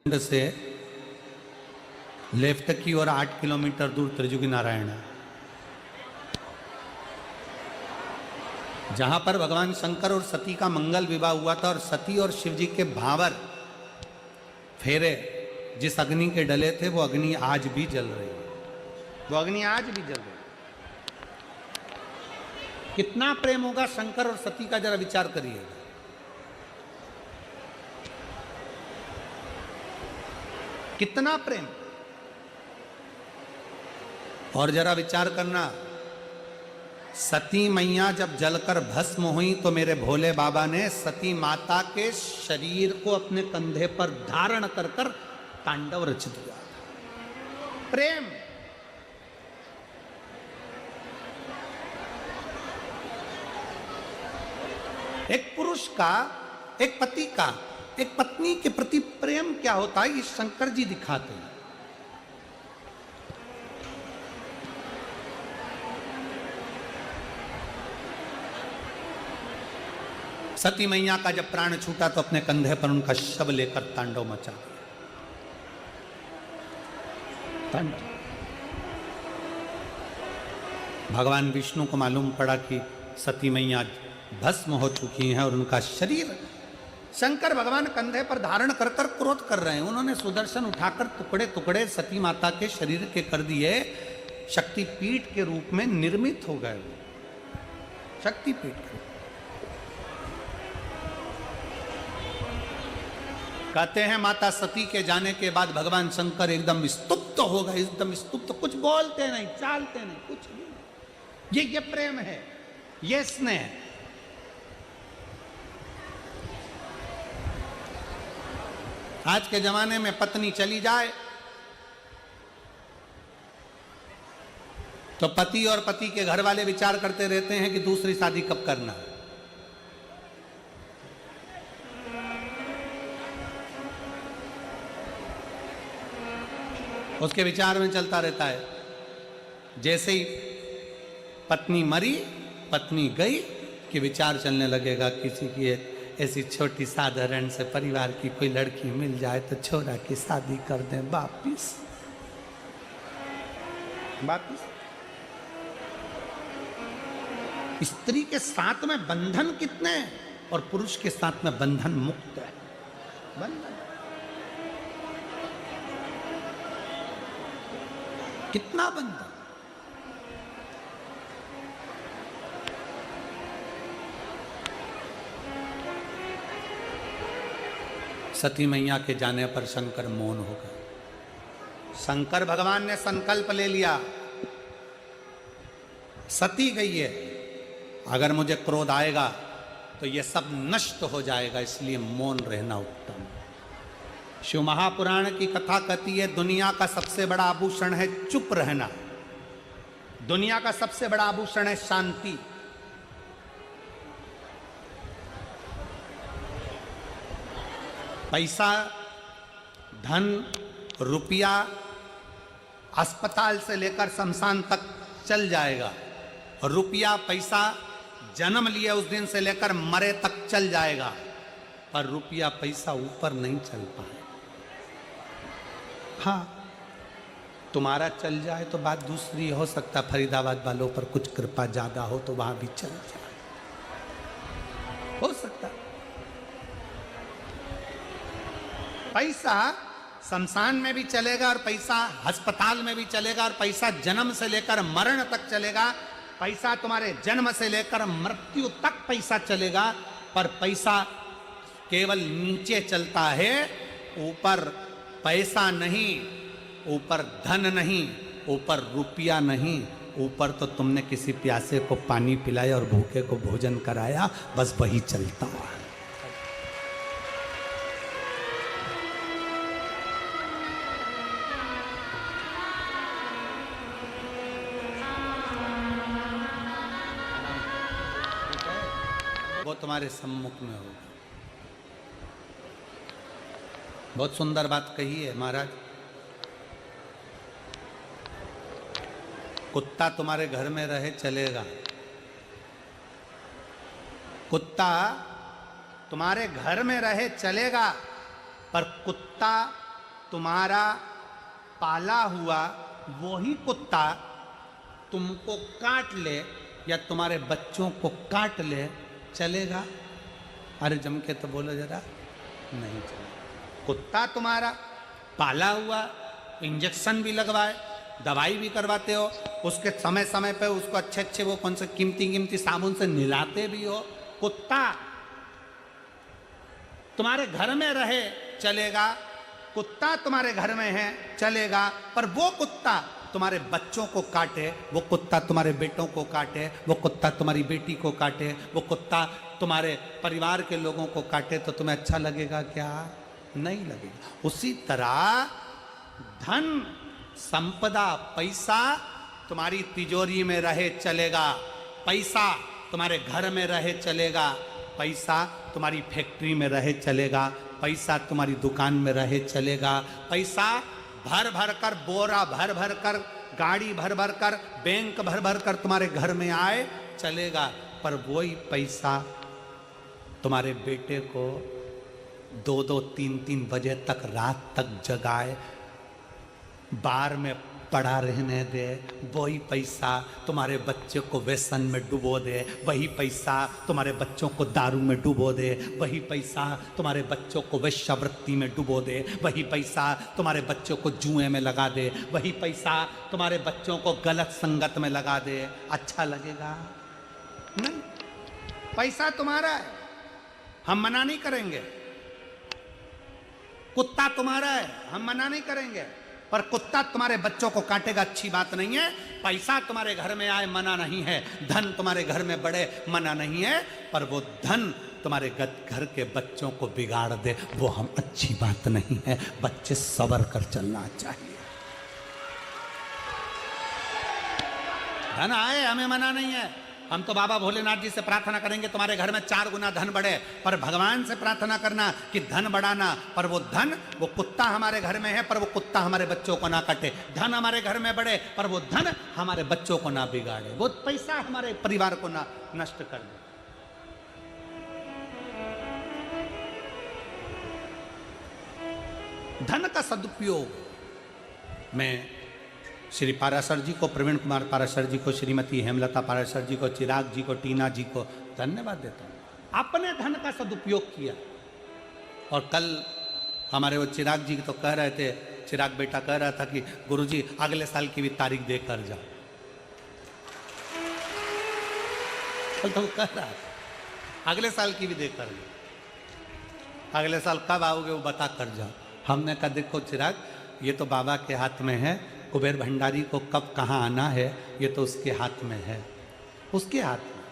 से लेफ्ट की ओर 8 किलोमीटर दूर त्रिजुगी नारायण है, जहां पर भगवान शंकर और सती का मंगल विवाह हुआ था और सती और शिव जी के भावर फेरे जिस अग्नि के डले थे वो अग्नि आज भी जल रही है, वो अग्नि आज भी जल रही है। कितना प्रेम होगा शंकर और सती का, जरा विचार करिएगा। कितना प्रेम। और जरा विचार करना, सती मैया जब जलकर भस्म हुई तो मेरे भोले बाबा ने सती माता के शरीर को अपने कंधे पर धारण कर कर तांडव रच दिया। प्रेम। एक पुरुष का, एक पति का एक पत्नी के प्रति प्रेम क्या होता है, ये शंकर जी दिखाते हैं। सती मैया का जब प्राण छूटा तो अपने कंधे पर उनका शव लेकर तांडव मचा दिया। भगवान विष्णु को मालूम पड़ा कि सती मैया भस्म हो चुकी हैं और उनका शरीर शंकर भगवान कंधे पर धारण कर कर क्रोध कर रहे हैं। उन्होंने सुदर्शन उठाकर टुकड़े टुकड़े सती माता के शरीर के कर दिए। शक्तिपीठ के रूप में निर्मित हो गए। शक्तिपीठ कहते हैं माता सती के जाने के बाद भगवान शंकर एकदम स्तुप्त हो गए, एकदम स्तुप्त, कुछ बोलते नहीं, चालते नहीं, कुछ नहीं। ये प्रेम है, ये स्नेह। आज के जमाने में पत्नी चली जाए तो पति और पति के घर वाले विचार करते रहते हैं कि दूसरी शादी कब करना है। उसके विचार में चलता रहता है। जैसे ही पत्नी मरी, पत्नी गई, कि विचार चलने लगेगा किसी की ऐसी छोटी साधारण से परिवार की कोई लड़की मिल जाए तो छोरा की शादी कर दें वापिस। स्त्री के साथ में बंधन कितने हैं और पुरुष के साथ में बंधन मुक्त है। बंधन कितना बंधन। सती मैया के जाने पर शंकर मौन हो गए। शंकर भगवान ने संकल्प ले लिया, सती गई है, अगर मुझे क्रोध आएगा तो ये सब नष्ट हो जाएगा, इसलिए मौन रहना उत्तम। शिव महापुराण की कथा कहती है दुनिया का सबसे बड़ा आभूषण है चुप रहना। दुनिया का सबसे बड़ा आभूषण है शांति। पैसा, धन, रुपया अस्पताल से लेकर शमशान तक चल जाएगा। रुपया पैसा जन्म लिए उस दिन से लेकर मरे तक चल जाएगा, पर रुपया पैसा ऊपर नहीं चल पाए। हाँ, तुम्हारा चल जाए तो बात दूसरी हो सकता, फरीदाबाद वालों पर कुछ कृपा ज्यादा हो तो वहां भी चल जाए, हो सकता। पैसा शमशान में भी चलेगा और पैसा अस्पताल में भी चलेगा और पैसा जन्म से लेकर मरण तक चलेगा। पैसा तुम्हारे जन्म से लेकर मृत्यु तक पैसा चलेगा, पर पैसा केवल नीचे चलता है, ऊपर पैसा नहीं, ऊपर धन नहीं, ऊपर रुपया नहीं। ऊपर तो तुमने किसी प्यासे को पानी पिलाया और भूखे को भोजन कराया, बस वही चलता है। वो तुम्हारे सम्मुख में होगा। बहुत सुंदर बात कही है महाराज। कुत्ता तुम्हारे घर में रहे चलेगा, कुत्ता तुम्हारे घर में रहे चलेगा, पर कुत्ता तुम्हारा पाला हुआ वही कुत्ता तुमको काट ले या तुम्हारे बच्चों को काट ले, चलेगा? अरे जम के तो बोलो जरा, नहीं चलेगा। कुत्ता तुम्हारा पाला हुआ, इंजेक्शन भी लगवाए, दवाई भी करवाते हो, उसके समय समय पे उसको अच्छे अच्छे वो कौन से कीमती साबुन से नहलाते भी हो, कुत्ता तुम्हारे घर में रहे चलेगा, कुत्ता तुम्हारे घर में है चलेगा, पर वो कुत्ता तुम्हारे बच्चों को काटे, वो कुत्ता तुम्हारे बेटों को काटे, वो कुत्ता तुम्हारी बेटी को काटे, वो कुत्ता तुम्हारे परिवार के लोगों को काटे, तो तुम्हें अच्छा लगेगा क्या? नहीं लगेगा। उसी तरह धन संपदा पैसा तुम्हारी तिजोरी में रहे चलेगा, पैसा तुम्हारे घर में रहे चलेगा, पैसा तुम्हारी फैक्ट्री में रहे चलेगा, पैसा तुम्हारी दुकान में रहे चलेगा, पैसा भर भर कर, बोरा भर भर कर, गाड़ी भर भर कर, बैंक भर भर कर तुम्हारे घर में आए चलेगा, पर वही पैसा तुम्हारे बेटे को 2-2, 3-3 बजे तक रात तक जगाए, बार में पड़ा रहने दे, वही पैसा तुम्हारे बच्चे को व्यसन में डुबो दे, वही पैसा तुम्हारे बच्चों को दारू में डुबो दे, वही पैसा तुम्हारे बच्चों को वेश्यावृत्ति में डुबो दे, वही पैसा तुम्हारे बच्चों को जुए में लगा दे, वही पैसा तुम्हारे बच्चों को गलत संगत में लगा दे, अच्छा लगेगा? नहीं। पैसा तुम्हारा है, हम मना नहीं करेंगे। कुत्ता तुम्हारा है, हम मना नहीं करेंगे, पर कुत्ता तुम्हारे बच्चों को काटेगा, अच्छी बात नहीं है। पैसा तुम्हारे घर में आए मना नहीं है, धन तुम्हारे घर में बढ़े मना नहीं है, पर वो धन तुम्हारे घर के बच्चों को बिगाड़ दे, वो हम अच्छी बात नहीं है। बच्चे सब्र कर चलना चाहिए। धन आए हमें मना नहीं है, हम तो बाबा भोलेनाथ जी से प्रार्थना करेंगे तुम्हारे घर में 4 गुना धन बढ़े, पर भगवान से प्रार्थना करना कि धन बढ़ाना, पर वो धन, वो कुत्ता हमारे घर में है, पर वो कुत्ता हमारे बच्चों को ना काटे। धन हमारे घर में बढ़े, पर वो धन हमारे बच्चों को ना बिगाड़े, वो पैसा हमारे परिवार को ना नष्ट कर दे। धन का सदुपयोग मैं श्री पाराशर जी को, प्रवीण कुमार पाराशर जी को, श्रीमती हेमलता पाराशर जी को, चिराग जी को, टीना जी को धन्यवाद देता हूँ। अपने धन का सदुपयोग किया। और कल हमारे वो चिराग जी तो कह रहे थे, चिराग बेटा कह रहा था कि गुरुजी अगले साल की भी तारीख देकर जाओ। कल तो कह रहा था अगले साल की भी देकर जाओ, अगले साल कब आओगे वो बता कर जाओ। हमने कहा देखो चिराग, ये तो बाबा के हाथ में है, कुबेर भंडारी को कब कहाँ आना है ये तो उसके हाथ में है, उसके हाथ में।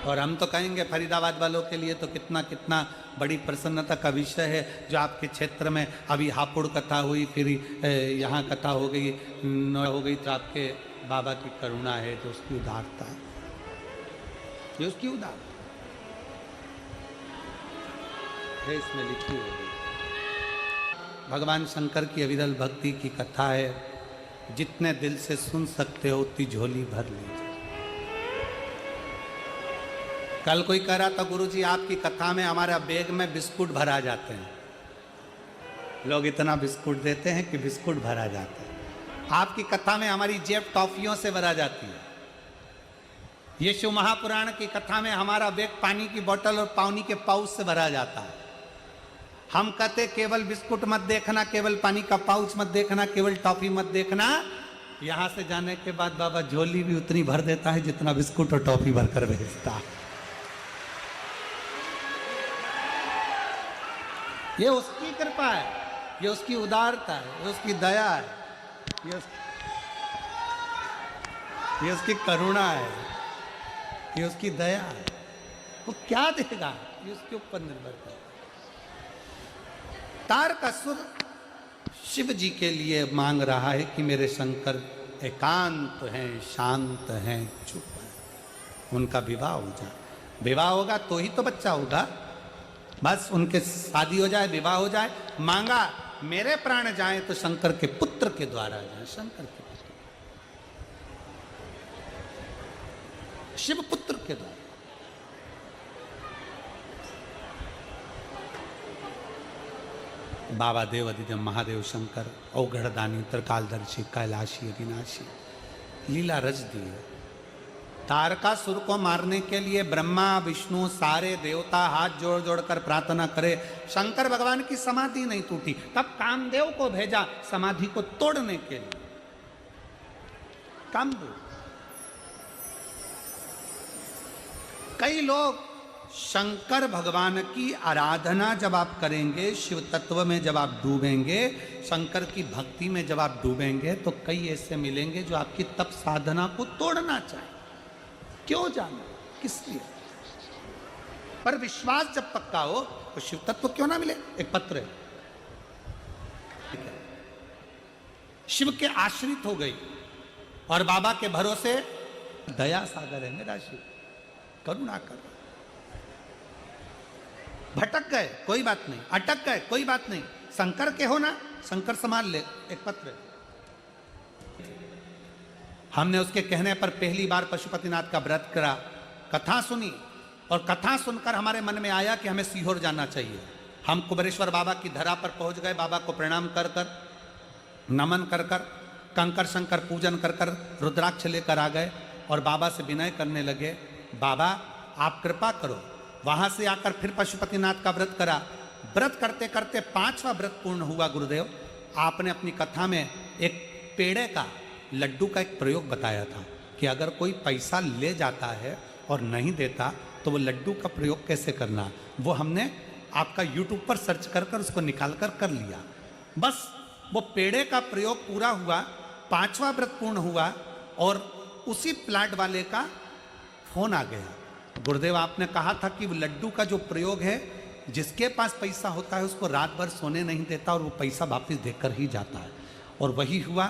और हम तो कहेंगे फरीदाबाद वालों के लिए तो कितना कितना बड़ी प्रसन्नता का विषय है जो आपके क्षेत्र में अभी हापुड़ कथा हुई, फिर यहाँ कथा हो गई, हो गई, तो आपके बाबा की करुणा है, जो उसकी उदारता है, ये उसकी उदारता है, इसमें लिखी हुई है। भगवान शंकर की अविरल भक्ति की कथा है, जितने दिल से सुन सकते हो उतनी झोली भर लीजिए। कल कोई कह रहा था गुरुजी आपकी कथा में हमारा बैग में बिस्कुट भरा जाते हैं, लोग इतना बिस्कुट देते हैं कि बिस्कुट भरा जाता है। आपकी कथा में हमारी जेब टॉफियों से भरा जाती है। ये शिव महापुराण की कथा में हमारा बैग पानी की बोतल और पानी के पाउच से भरा जाता है। हम कहते केवल बिस्कुट मत देखना, केवल पानी का पाउच मत देखना, केवल टॉफी मत देखना। यहां से जाने के बाद बाबा झोली भी उतनी भर देता है जितना बिस्कुट और टॉफी भरकर भेजता है। ये उसकी कृपा है, ये उसकी उदारता है, ये उसकी दया है, ये उसकी करुणा है, ये उसकी दया है। वो क्या देगा ये उसके ऊपर निर्भर करता है। तार का सुर शिव जी के लिए मांग रहा है कि मेरे शंकर एकांत हैं, शांत हैं, चुप हैं, उनका विवाह हो जाए। विवाह होगा तो ही तो बच्चा होगा, बस उनके शादी हो जाए, विवाह हो जाए। मांगा मेरे प्राण जाए तो शंकर के पुत्र के द्वारा जाए, शंकर के पुत्र, शिव पुत्र के द्वारा। बाबा देव अधिदेव महादेव शंकर औघड़दानी त्रिकालदर्शी कैलाशी अविनाशी लीला रच दी है। तारकासुर को मारने के लिए ब्रह्मा विष्णु सारे देवता हाथ जोड़ जोड़ कर प्रार्थना करे, शंकर भगवान की समाधि नहीं टूटी, तब कामदेव को भेजा समाधि को तोड़ने के लिए। कामदेव, कई लोग शंकर भगवान की आराधना जब आप करेंगे, शिव तत्व में जब आप डूबेंगे, शंकर की भक्ति में जब आप डूबेंगे, तो कई ऐसे मिलेंगे जो आपकी तप साधना को तोड़ना चाहे। क्यों जाना, किस लिए? पर विश्वास जब पक्का हो तो शिव तत्व क्यों ना मिले। एक पत्र है, शिव के आश्रित हो गई और बाबा के भरोसे दया सागर है मेरा शिव, करुणा कर। भटक गए कोई बात नहीं, अटक गए कोई बात नहीं, शंकर के हो ना, शंकर संभाल ले। एक पत्र है, हमने उसके कहने पर पहली बार पशुपतिनाथ का व्रत करा, कथा सुनी और कथा सुनकर हमारे मन में आया कि हमें सीहोर जाना चाहिए। हम कुबेरेश्वर बाबा की धरा पर पहुंच गए, बाबा को प्रणाम कर कर, नमन कर कर, कंकर शंकर पूजन कर कर रुद्राक्ष लेकर आ गए और बाबा से विनय करने लगे, बाबा आप कृपा करो। वहां से आकर फिर पशुपतिनाथ का व्रत करा। व्रत करते करते 5वां व्रत पूर्ण हुआ। गुरुदेव, आपने अपनी कथा में एक पेड़े का, लड्डू का एक प्रयोग बताया था कि अगर कोई पैसा ले जाता है और नहीं देता तो वो लड्डू का प्रयोग कैसे करना। वो हमने आपका यूट्यूब पर सर्च कर कर उसको निकाल कर लिया। बस वो पेड़े का प्रयोग पूरा हुआ, 5वां व्रत पूर्ण हुआ और उसी प्लाट वाले का फोन आ गया। गुरुदेव, आपने कहा था कि वो लड्डू का जो प्रयोग है, जिसके पास पैसा होता है उसको रात भर सोने नहीं देता और वो पैसा वापस देकर ही जाता है। और वही हुआ।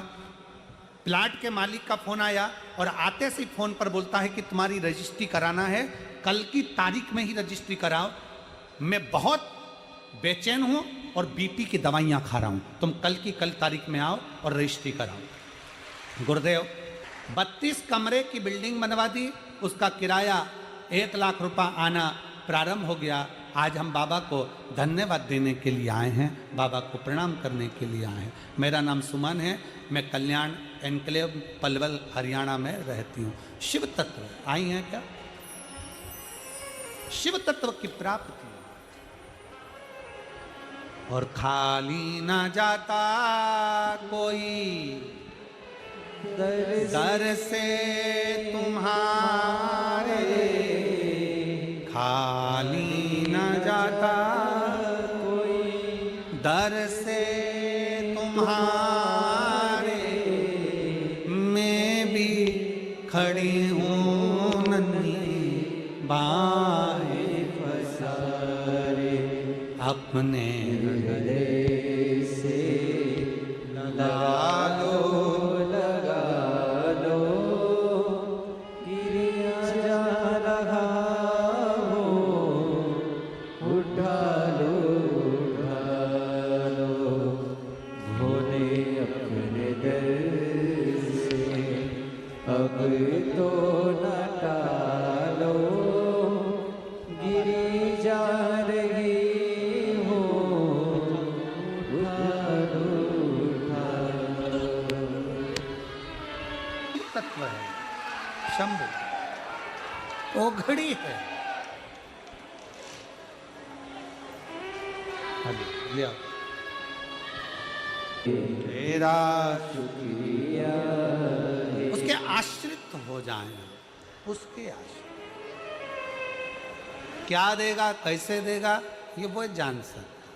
प्लाट के मालिक का फोन आया और आते से फोन पर बोलता है कि तुम्हारी रजिस्ट्री कराना है, कल की तारीख में ही रजिस्ट्री कराओ। मैं बहुत बेचैन हूं और बीपी की दवाइयां खा रहा हूं, तुम कल की कल तारीख में आओ और रजिस्ट्री कराओ। गुरुदेव, 32 कमरे की बिल्डिंग बनवा दी, उसका किराया 1 लाख रुपया आना प्रारंभ हो गया। आज हम बाबा को धन्यवाद देने के लिए आए हैं, बाबा को प्रणाम करने के लिए आए हैं। मेरा नाम सुमन है, मैं कल्याण एनक्लेव पलवल हरियाणा में रहती हूँ। शिव तत्व आई हैं क्या? शिव तत्व की प्राप्ति और खाली ना जाता कोई दर से तुम्हारे, खाली न जाता कोई दर से तुम्हारे, मैं भी खड़ी हूँ नन्ही बाहें पसारे, अपने हृदय से लगा लो, शंभु ओघड़ी है। लिया तेरा शुक्रिया, उसके आश्रित हो जाए, उसके आश्रित। क्या देगा, कैसे देगा, ये वो जान सकता,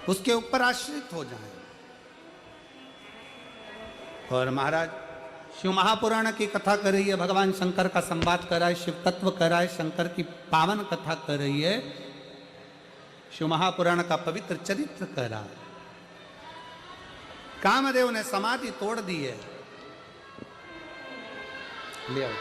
उसके ऊपर आश्रित हो जाए। और महाराज शिव महापुराण की कथा कर रही है, भगवान शंकर का संवाद कर रहा है, शिव तत्व कर रहा है, शंकर की पावन कथा कर रही है, शिव महापुराण का पवित्र चरित्र कर रहा है। कामदेव ने समाधि तोड़ दी है। ले आओ।